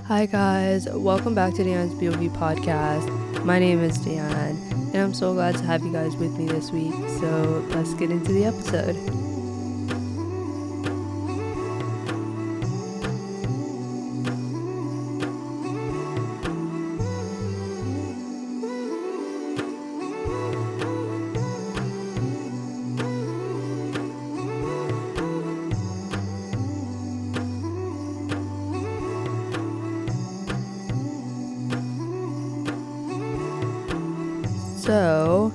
Hi guys, welcome back to Deanne's POV podcast. My name is Deanne, and I'm so glad to have you guys with me this week. So let's get into the episode. So,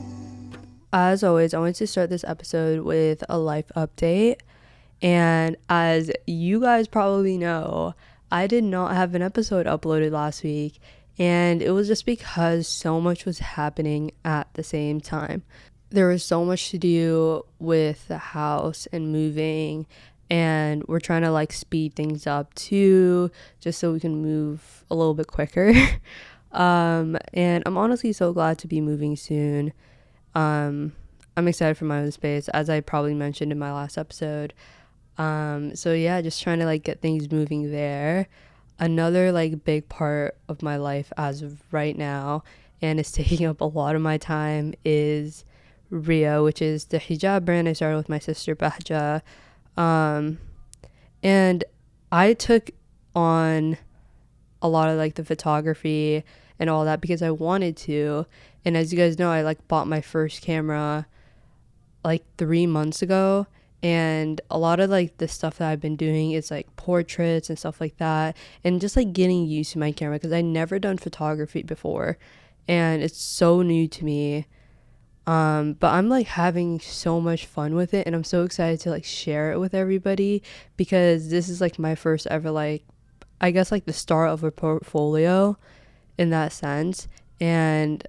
as always, I want to start this episode with a life update. And as you guys probably know, I did not have an episode uploaded last week, and it was just because so much was happening at the same time. There was so much to do with the house and moving, and we're trying to speed things up too, just so we can move a little bit quicker. And I'm honestly so glad to be moving soon. I'm excited for my own space, as I probably mentioned in my last episode. So yeah, just trying to get things moving there. Another big part of my life as of right now, and it's taking up a lot of my time, is Rio, which is the hijab brand I started with my sister Bahja. Um, and I took on a lot of the photography and all that because I wanted to. And as you guys know, I bought my first camera 3 months ago, and a lot of the stuff that I've been doing is portraits and stuff like that, and just getting used to my camera because I never done photography before and it's so new to me. But I'm having so much fun with it, and I'm so excited to share it with everybody because this is my first ever I guess the start of a portfolio in that sense. And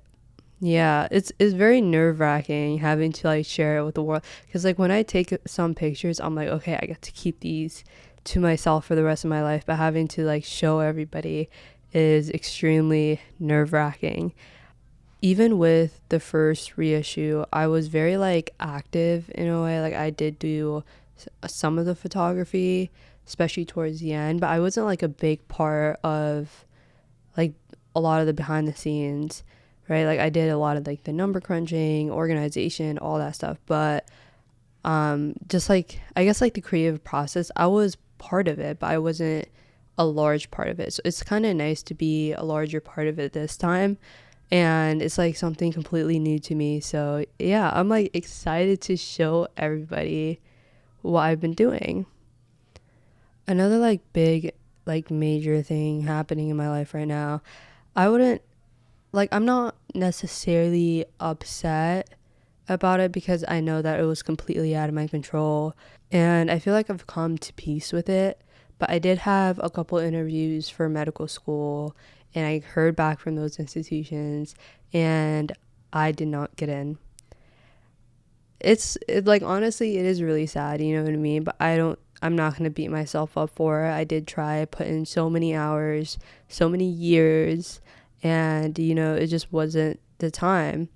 yeah, it's very nerve-wracking having to share it with the world because when I take some pictures, I'm okay, I get to keep these to myself for the rest of my life, but having to show everybody is extremely nerve-wracking. Even with the first reissue, I was very active in a way. I did do some of the photography, especially towards the end, but I wasn't a big part of like a lot of the behind the scenes, right? I did a lot of the number crunching, organization, all that stuff, but just I guess the creative process, I was part of it, but I wasn't a large part of it. So it's kind of nice to be a larger part of it this time, and it's something completely new to me. So yeah, I'm excited to show everybody what I've been doing. Another big major thing happening in my life right now, I wouldn't I'm not necessarily upset about it because I know that it was completely out of my control, and I feel I've come to peace with it. But I did have a couple interviews for medical school, and I heard back from those institutions, and I did not get in. Honestly, it is really sad, you know what I mean? But I'm not going to beat myself up for it. I did try, put in so many hours, so many years, and it just wasn't the time.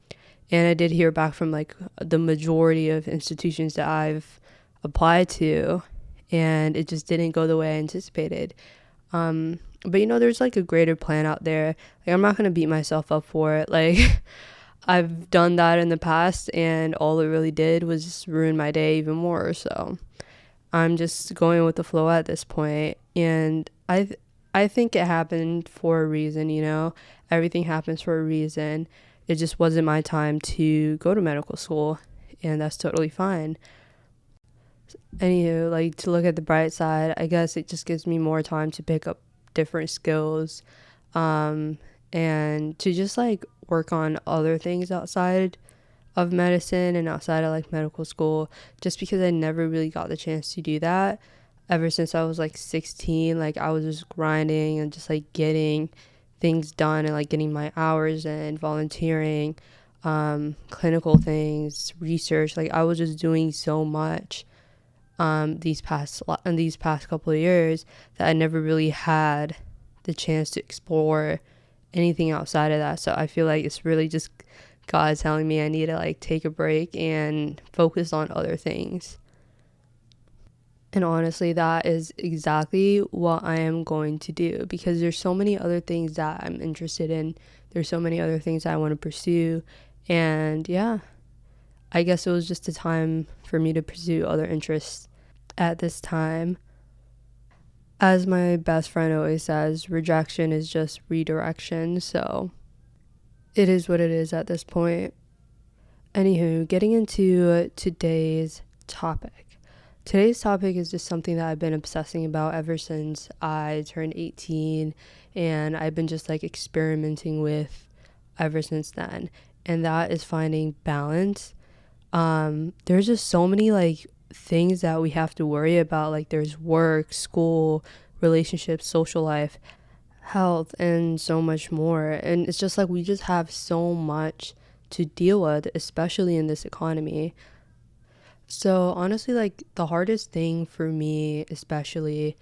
And I did hear back from the majority of institutions that I've applied to, and it just didn't go the way I anticipated. But there's a greater plan out there. I'm not going to beat myself up for it. I've done that in the past, and all it really did was just ruin my day even more. So I'm just going with the flow at this point, and I think it happened for a reason. Everything happens for a reason. It just wasn't my time to go to medical school, and that's totally fine. Anywho, to look at the bright side, I guess it just gives me more time to pick up different skills, and to just work on other things outside of medicine and outside of medical school, just because I never really got the chance to do that ever since I was 16. I was just grinding and just getting things done and getting my hours and volunteering, clinical things, research. I was just doing so much these past couple of years that I never really had the chance to explore anything outside of that. So I feel it's really just God telling me I need to take a break and focus on other things. And honestly, that is exactly what I am going to do, because there's so many other things that I'm interested in. There's so many other things that I want to pursue. And yeah, I guess it was just a time for me to pursue other interests at this time. As my best friend always says, rejection is just redirection. So it is what it is at this point. Anywho, getting into today's topic. Today's topic is just something that I've been obsessing about ever since I turned 18, and I've been just like experimenting with ever since then. And that is finding balance. There's just so many like things that we have to worry about. Like there's work, school, relationships, social life, health, and so much more. And it's just like we just have so much to deal with, especially in this economy. So honestly, like the hardest thing for me especially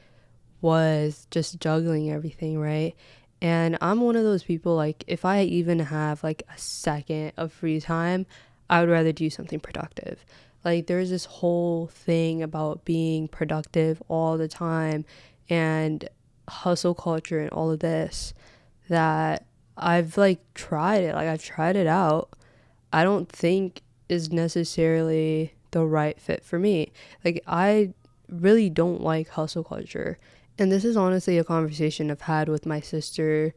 was just juggling everything, right? And I'm one of those people, like if I even have like a second of free time, I would rather do something productive. Like there's this whole thing about being productive all the time and hustle culture and all of this that I've like tried it. Like I've tried it out. I don't think is necessarily the right fit for me. Like I really don't like hustle culture. And this is honestly a conversation I've had with my sister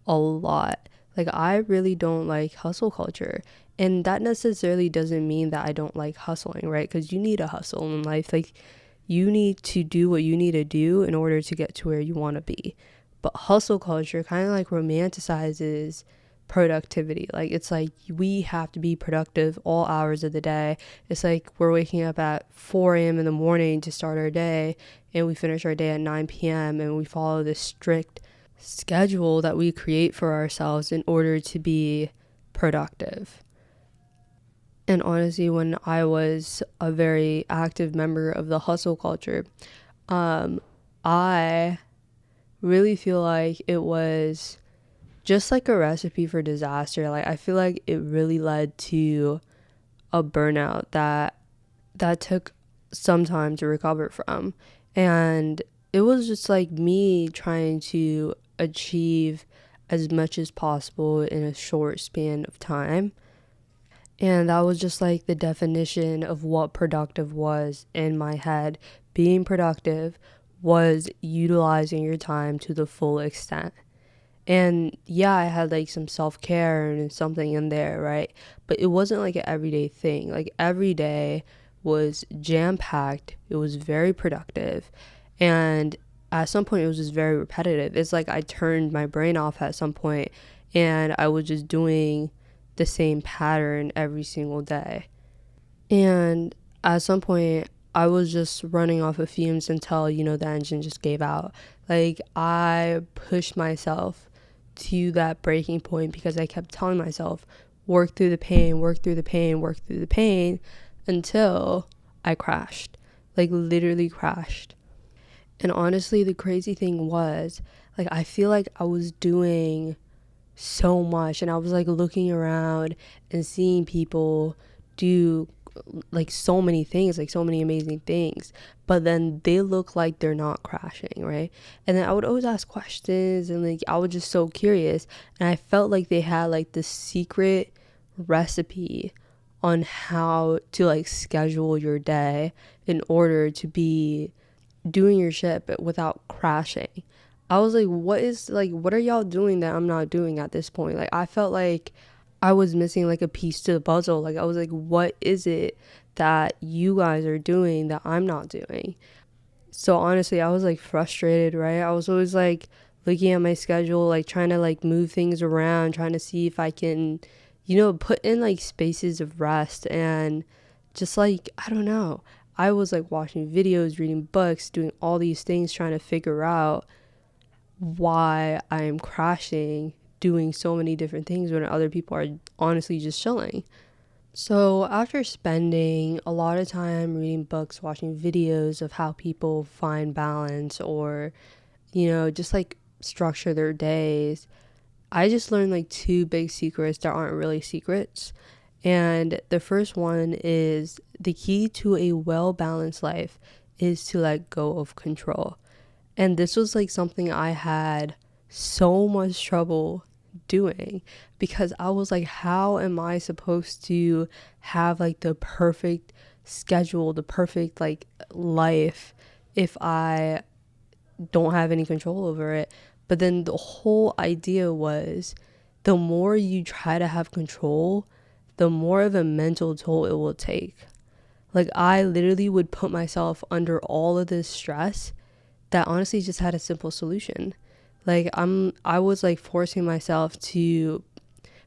a lot. Like I really don't like hustle culture. And that necessarily doesn't mean that I don't like hustling, right? Cuz you need a hustle in life. Like you need to do what you need to do in order to get to where you want to be. But hustle culture kind of like romanticizes productivity. Like it's like we have to be productive all hours of the day. It's like we're waking up at 4 a.m. in the morning to start our day, and we finish our day at 9 p.m. and we follow this strict schedule that we create for ourselves in order to be productive. And honestly, when I was a very active member of the hustle culture, um, I really feel like it was just like a recipe for disaster. Like I feel like it really led to a burnout that took some time to recover from. And it was just like me trying to achieve as much as possible in a short span of time. And that was just like the definition of what productive was in my head. Being productive was utilizing your time to the full extent. And yeah, I had like some self care and something in there, right? But it wasn't like an everyday thing. Like every day was jam packed, it was very productive. And at some point, it was just very repetitive. It's like I turned my brain off at some point and I was just doing the same pattern every single day. And at some point, I was just running off of fumes until, the engine just gave out. Like, I pushed myself to that breaking point because I kept telling myself, work through the pain, work through the pain, work through the pain until I crashed. Like, literally crashed. And honestly, the crazy thing was, like, I feel like I was doing so much and I was like looking around and seeing people do like so many things, like so many amazing things, but then they look like they're not crashing, right? And then I would always ask questions and like I was just so curious, and I felt like they had like the secret recipe on how to like schedule your day in order to be doing your shit but without crashing. I was like, what are y'all doing that I'm not doing at this point? Like I felt like I was missing like a piece to the puzzle. Like I was like, what is it that you guys are doing that I'm not doing? So honestly, I was like frustrated, right? I was always like looking at my schedule, like trying to like move things around, trying to see if I can, put in like spaces of rest and just like, I don't know. I was like watching videos, reading books, doing all these things, trying to figure out why I am crashing, doing so many different things when other people are honestly just chilling. So after spending a lot of time reading books, watching videos of how people find balance or, just like structure their days, I just learned like two big secrets that aren't really secrets. And the first one is the key to a well balanced life is to let go of control. And this was like something I had so much trouble doing, because I was like, how am I supposed to have like the perfect schedule, the perfect like life, if I don't have any control over it? But then the whole idea was, the more you try to have control, the more of a mental toll it will take. Like, I literally would put myself under all of this stress that honestly just had a simple solution. Like, I was like forcing myself to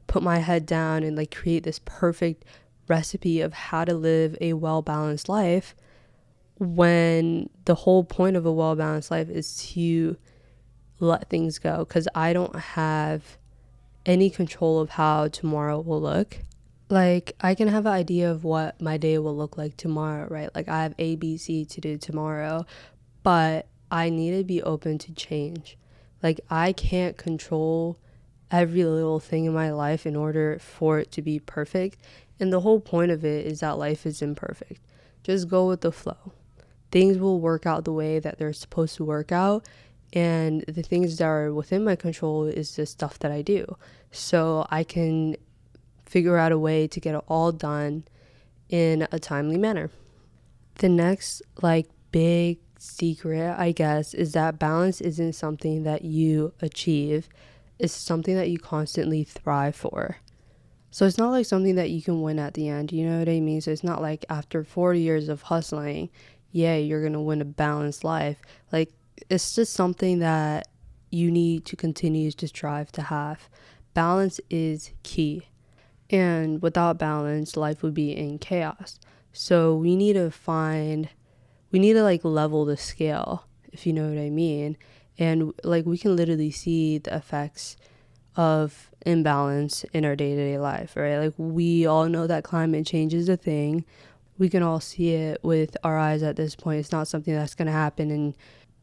put my head down and like create this perfect recipe of how to live a well-balanced life, when the whole point of a well-balanced life is to let things go, because I don't have any control of how tomorrow will look. Like, I can have an idea of what my day will look like tomorrow, right? Like, I have A, B, C to do tomorrow, but I need to be open to change. Like, I can't control every little thing in my life in order for it to be perfect. And the whole point of it is that life is imperfect. Just go with the flow. Things will work out the way that they're supposed to work out. And the things that are within my control is the stuff that I do. So I can figure out a way to get it all done in a timely manner. The next like big secret, I guess, is that balance isn't something that you achieve. It's something that you constantly thrive for. So it's not like something that you can win at the end, you know what I mean? So it's not like after 40 years of hustling, yeah, you're going to win a balanced life. Like, it's just something that you need to continue to strive to have. Balance is key. And without balance, life would be in chaos. So we need to like level the scale, if you know what I mean. And like, we can literally see the effects of imbalance in our day-to-day life, right? Like, we all know that climate change is a thing. We can all see it with our eyes at this point. It's not something that's going to happen in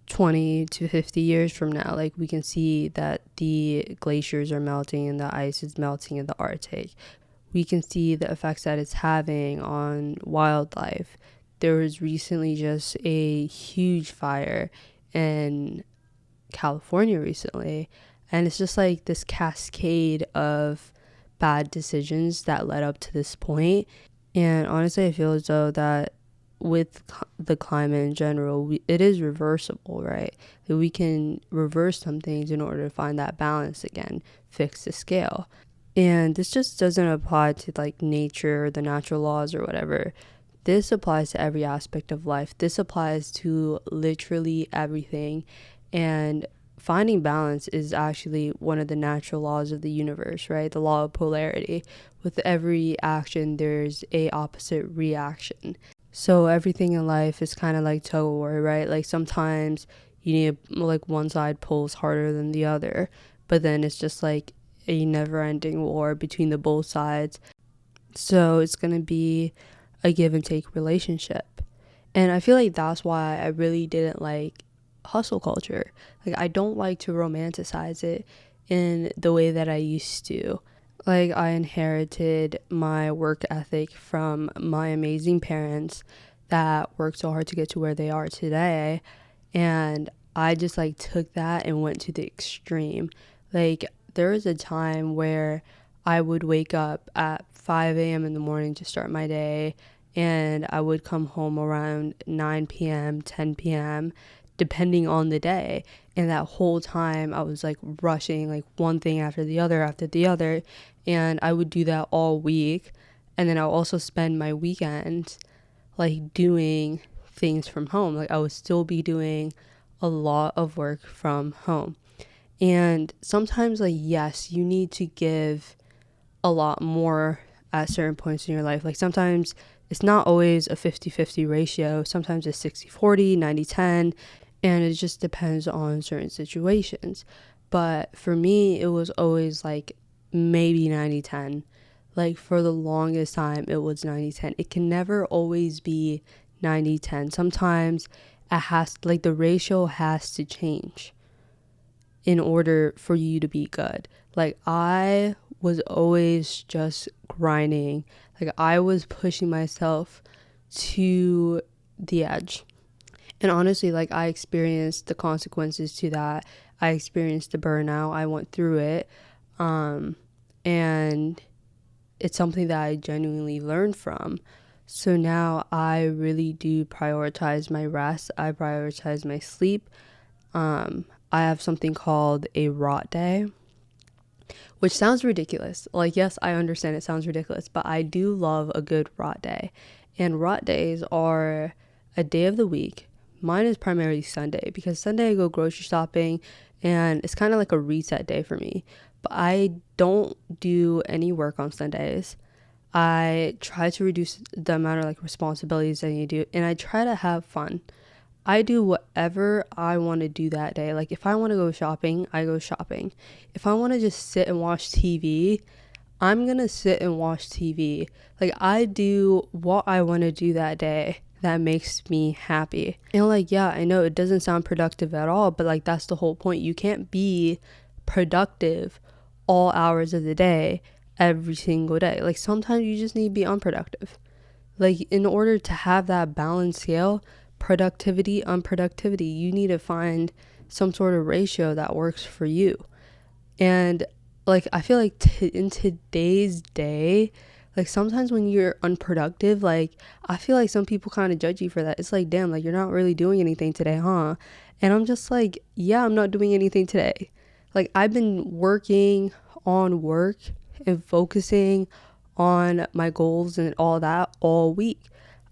20 to 50 years from now. Like, we can see that the glaciers are melting and the ice is melting in the Arctic. We can see the effects that it's having on wildlife. There was recently just a huge fire in California recently, and it's just like this cascade of bad decisions that led up to this point. And honestly, I feel as though that with the climate in general, it is reversible, right? That we can reverse some things in order to find that balance again, fix the scale. And this just doesn't apply to like nature or the natural laws or whatever. This applies to every aspect of life. This applies to literally everything. And finding balance is actually one of the natural laws of the universe, right? The law of polarity. With every action, there's a opposite reaction. So everything in life is kind of like tug of war, right? Like, sometimes you need like one side pulls harder than the other, but then it's just like a never-ending war between the both sides. So it's going to be a give and take relationship. And I feel like that's why I really didn't like hustle culture. Like, I don't like to romanticize it in the way that I used to. Like, I inherited my work ethic from my amazing parents that worked so hard to get to where they are today. And I just like took that and went to the extreme. Like, there was a time where I would wake up at 5 a.m. in the morning to start my day, and I would come home around 9 p.m., 10 p.m., depending on the day. And that whole time I was like rushing like one thing after the other. And I would do that all week. And then I'll also spend my weekends like doing things from home. Like, I would still be doing a lot of work from home. And sometimes, like, yes, you need to give a lot more at certain points in your life. Like, sometimes it's not always a 50-50 ratio. Sometimes it's 60-40, 90-10, and it just depends on certain situations. But for me, it was always like maybe 90-10. Like, for the longest time, it was 90-10. It can never always be 90-10. Sometimes it has, like, the ratio has to change in order for you to be good. Like, I was always just grinding. Like, I was pushing myself to the edge. And honestly, like, I experienced the consequences to that. I experienced the burnout. I went through it. Um, and it's something that I genuinely learned from. So now I really do prioritize my rest. I prioritize my sleep. I have something called a rot day, which sounds ridiculous. Like, yes, I understand it sounds ridiculous, but I do love a good rot day. And rot days are a day of the week. Mine is primarily Sunday because Sunday I go grocery shopping and it's kind of like a reset day for me. But I don't do any work on Sundays. I try to reduce the amount of like responsibilities I need to do, and I try to have fun. I do whatever I want to do that day. Like, if I want to go shopping, I go shopping. If I want to just sit and watch TV, I'm gonna sit and watch TV. Like, I do what I want to do that day that makes me happy. And like, yeah, I know it doesn't sound productive at all, but like, that's the whole point. You can't be productive all hours of the day every single day. Like, sometimes you just need to be unproductive. Like, in order to have that balanced scale, productivity, unproductivity, you need to find some sort of ratio that works for you. And like, I feel like in today's day, like, sometimes when you're unproductive, like, I feel like some people kind of judge you for that. It's like, damn, like, you're not really doing anything today, huh? And I'm just like, yeah, I'm not doing anything today. Like, I've been working on work and focusing on my goals and all that all week.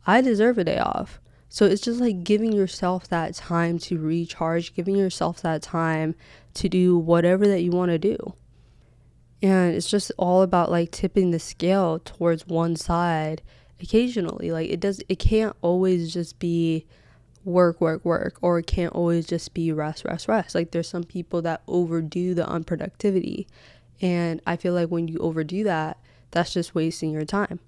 I deserve a day off. So it's just like giving yourself that time to recharge, giving yourself that time to do whatever that you want to do. And it's just all about like tipping the scale towards one side occasionally. Like, it can't always just be work, work, work, or it can't always just be rest, rest, rest. Like, there's some people that overdo the unproductivity. And I feel like when you overdo that, that's just wasting your time.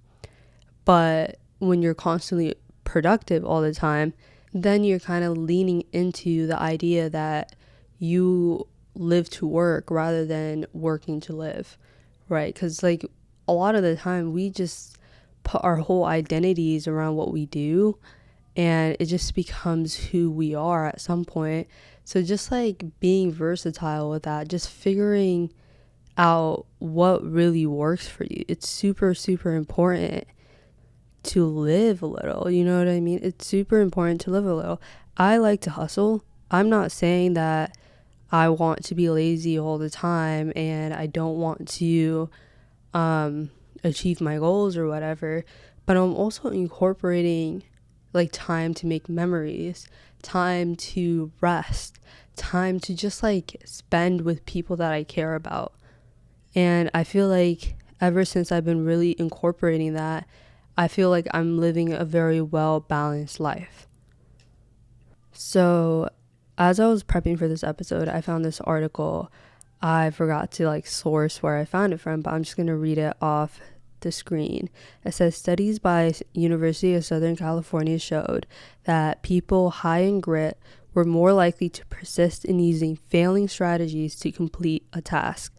But when you're constantly productive all the time, then you're kind of leaning into the idea that you live to work rather than working to live, right? Because like, a lot of the time we just put our whole identities around what we do, and it just becomes who we are at some point. So just like being versatile with that, just figuring out what really works for you. It's super, super important to live a little. You know what I mean? It's super important to live a little. I like to hustle. I'm not saying that I want to be lazy all the time and I don't want to achieve my goals or whatever, but I'm also incorporating like time to make memories, time to rest, time to just like spend with people that I care about. And I feel like ever since I've been really incorporating that, I feel like I'm living a very well balanced life. So, as I was prepping for this episode, I found this article. I forgot to like source where I found it from, but I'm just going to read it off the screen. It says studies by University of Southern California showed that people high in grit were more likely to persist in using failing strategies to complete a task.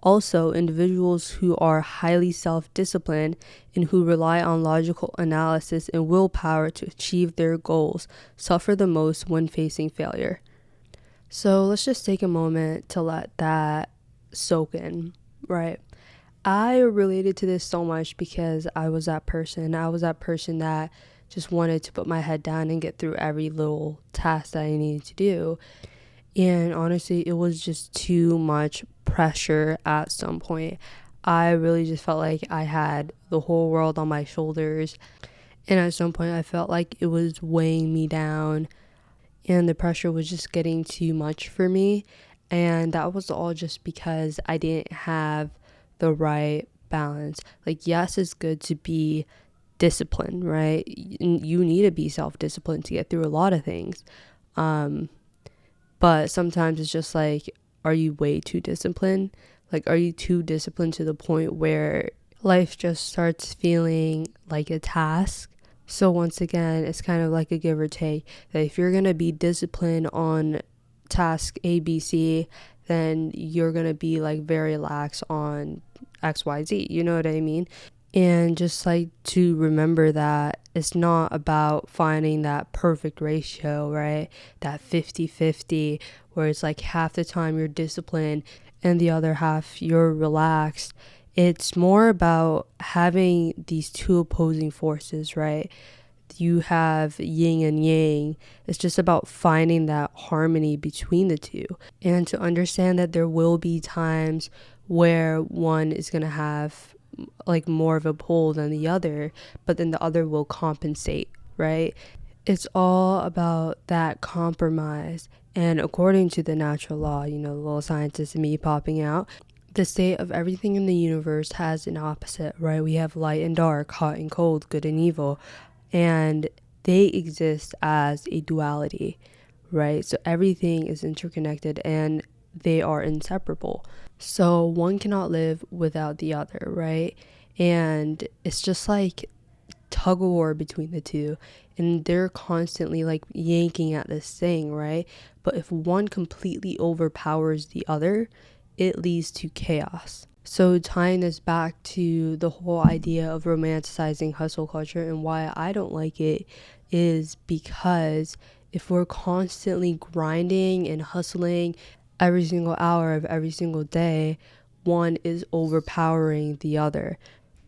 Also, individuals who are highly self-disciplined and who rely on logical analysis and willpower to achieve their goals suffer the most when facing failure. So let's just take a moment to let that soak in, right? I related to this so much because I was that person. I was that person that just wanted to put my head down and get through every little task that I needed to do. And honestly, it was just too much pressure at some point. I really just felt like I had the whole world on my shoulders. And at some point, I felt like it was weighing me down. And the pressure was just getting too much for me. And that was all just because I didn't have the right balance. Like, yes, it's good to be disciplined, right? You need to be self-disciplined to get through a lot of things. But sometimes it's just like, are you way too disciplined? Like, are you too disciplined to the point where life just starts feeling like a task? So once again, it's kind of like a give or take. That if you're going to be disciplined on task ABC, then you're going to be like very lax on XYZ. You know what I mean? And just like to remember that it's not about finding that perfect ratio, right? That 50-50, where it's like half the time you're disciplined and the other half you're relaxed. It's more about having these two opposing forces, right? You have yin and yang. It's just about finding that harmony between the two, and to understand that there will be times where one is going to have like more of a pull than the other, but then the other will compensate, right? It's all about that compromise. And according to the natural law, the little scientist in me popping out, the state of everything in the universe has an opposite, right? We have light and dark, hot and cold, good and evil, and they exist as a duality, right? So everything is interconnected and they are inseparable. So one cannot live without the other, right? And it's just like tug of war between the two, and they're constantly like yanking at this thing, right? But if one completely overpowers the other, it leads to chaos. So tying this back to the whole idea of romanticizing hustle culture and why I don't like it is because if we're constantly grinding and hustling every single hour of every single day, one is overpowering the other,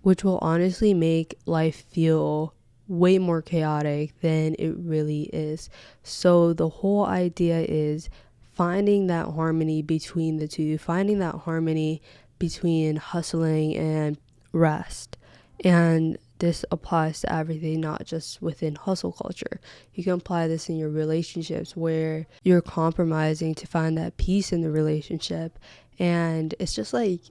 which will honestly make life feel way more chaotic than it really is. So the whole idea is finding that harmony between the two, finding that harmony between hustling and rest. And this applies to everything, not just within hustle culture. You can apply this in your relationships where you're compromising to find that peace in the relationship. And it's just like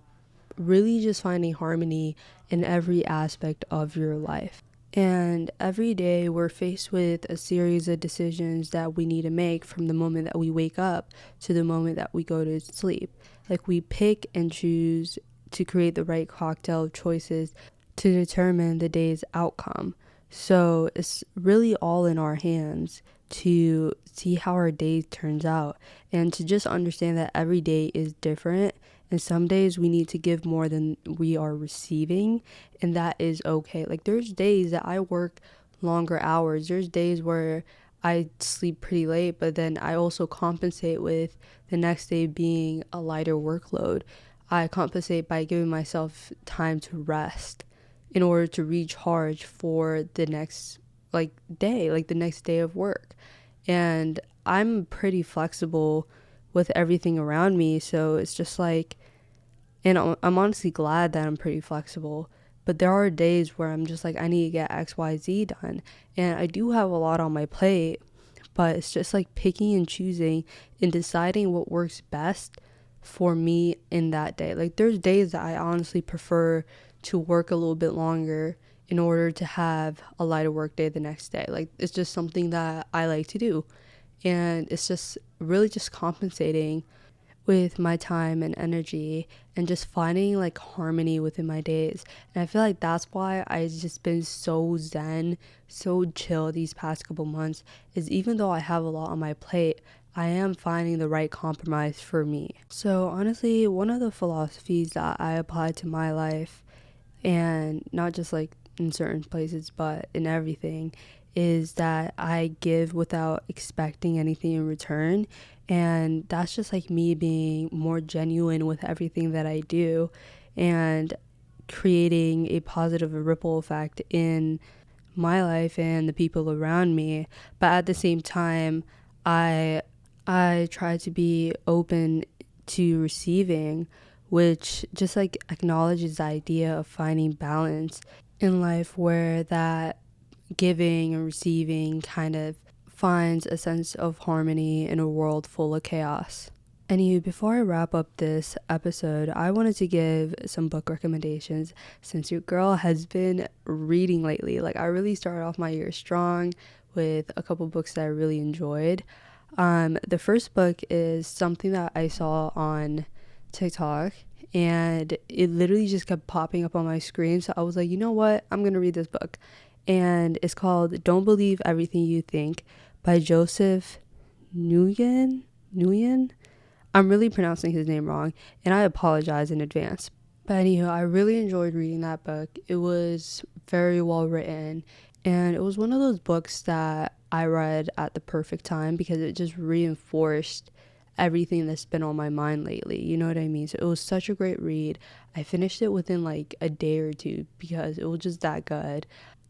really just finding harmony in every aspect of your life. And every day we're faced with a series of decisions that we need to make from the moment that we wake up to the moment that we go to sleep. Like we pick and choose to create the right cocktail of choices to determine the day's outcome. So it's really all in our hands to see how our day turns out and to just understand that every day is different, and some days we need to give more than we are receiving, and that is okay. Like there's days that I work longer hours. There's days where I sleep pretty late, but then I also compensate with the next day being a lighter workload. I compensate by giving myself time to rest in order to recharge for the next day, like the next day of work. And I'm pretty flexible with everything around me, so it's just like, and I'm honestly glad that I'm pretty flexible. But there are days where I'm just like, I need to get XYZ done. And I do have a lot on my plate, but it's just like picking and choosing and deciding what works best for me in that day. Like there's days that I honestly prefer to work a little bit longer in order to have a lighter work day the next day. Like it's just something that I like to do. And it's just really just compensating with my time and energy and just finding like harmony within my days. And I feel like that's why I've just been so zen, so chill these past couple months, is even though I have a lot on my plate, I am finding the right compromise for me. So honestly, one of the philosophies that I apply to my life, and not just like in certain places but in everything, is that I give without expecting anything in return. And that's just like me being more genuine with everything that I do and creating a positive ripple effect in my life and the people around me. But at the same time, I I try to be open to receiving, which just like acknowledges the idea of finding balance in life where that giving and receiving kind of finds a sense of harmony in a world full of chaos. Anywho, before I wrap up this episode, I wanted to give some book recommendations since your girl has been reading lately. Like, I really started off my year strong with a couple books that I really enjoyed. The first book is something that I saw on TikTok, and it literally just kept popping up on my screen. So I was like, you know what? I'm going to read this book. And it's called Don't Believe Everything You Think by Joseph Nguyen. I'm really pronouncing his name wrong, and I apologize in advance. But anywho, I really enjoyed reading that book. It was very well written, And it was one of those books that I read at the perfect time because it just reinforced everything that's been on my mind lately. You know what I mean? So it was such a great read. I finished it within like a day or two because it was just that good.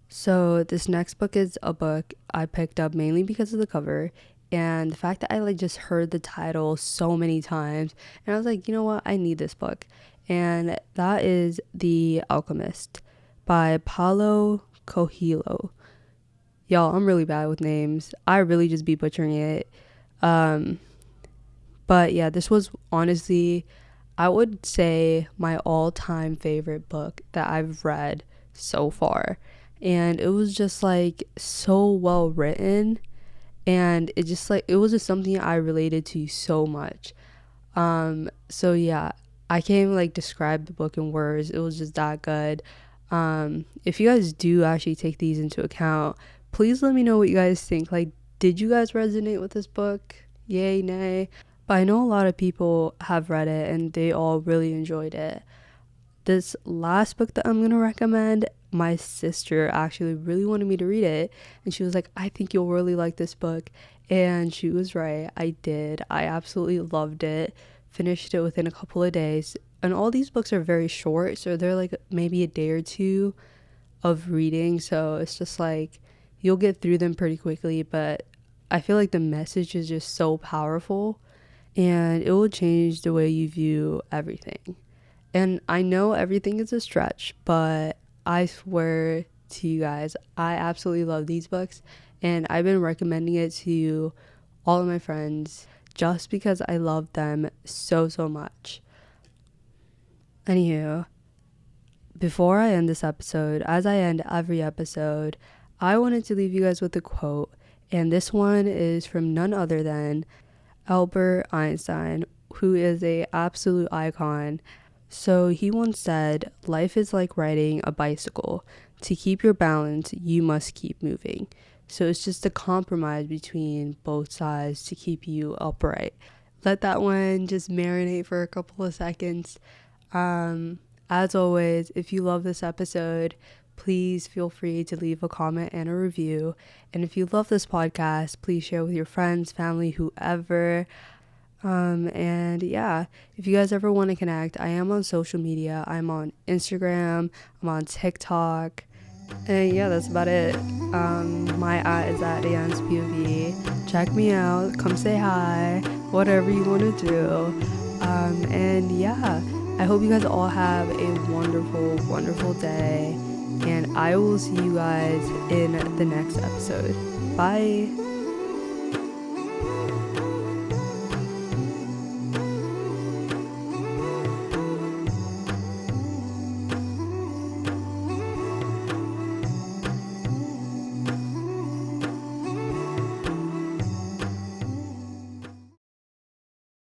So this next book is a book I picked up mainly because of the cover and the fact that I like just heard the title so many times, and I was like, you know what, I need this book. And that is The Alchemist by Paulo Coelho. Y'all, I'm really bad with names. I really just be butchering it. Um, but yeah, this was honestly, I would say, my all-time favorite book that I've read so far. And it was just like so well written, and it just like it was just something I related to so much. So yeah, I can't even like describe the book in words. It was just that good. If you guys do actually take these into account, please let me know what you guys think. Like, did you guys resonate with this book? Yay, nay. But I know a lot of people have read it and they all really enjoyed it. This last book that I'm going to recommend, my sister actually really wanted me to read it. And she was like, I think you'll really like this book. And she was right. I did. I absolutely loved it. Finished it within a couple of days. And all these books are very short. So they're like maybe a day or two of reading. So it's just like you'll get through them pretty quickly. But I feel like the message is just so powerful. And it will change the way you view everything. And I know everything is a stretch, but I swear to you guys, I absolutely love these books. And I've been recommending it to all of my friends just because I love them so, so much. Anywho, before I end this episode, as I end every episode, I wanted to leave you guys with a quote. And this one is from none other than Albert Einstein, who is a absolute icon. So he once said, life is like riding a bicycle. To keep your balance, you must keep moving. So it's just a compromise between both sides to keep you upright. Let that one just marinate for a couple of seconds. As always, if you love this episode, please feel free to leave a comment and a review. And if you love this podcast, please share with your friends, family, whoever. And yeah, if you guys ever want to connect, I am on social media. I'm on Instagram, I'm on TikTok, and yeah, that's about it. My is at AnsPOV. Check me out, come say hi, whatever you want to do. And yeah, I hope you guys all have a wonderful, wonderful day, and I will see you guys in the next episode. Bye.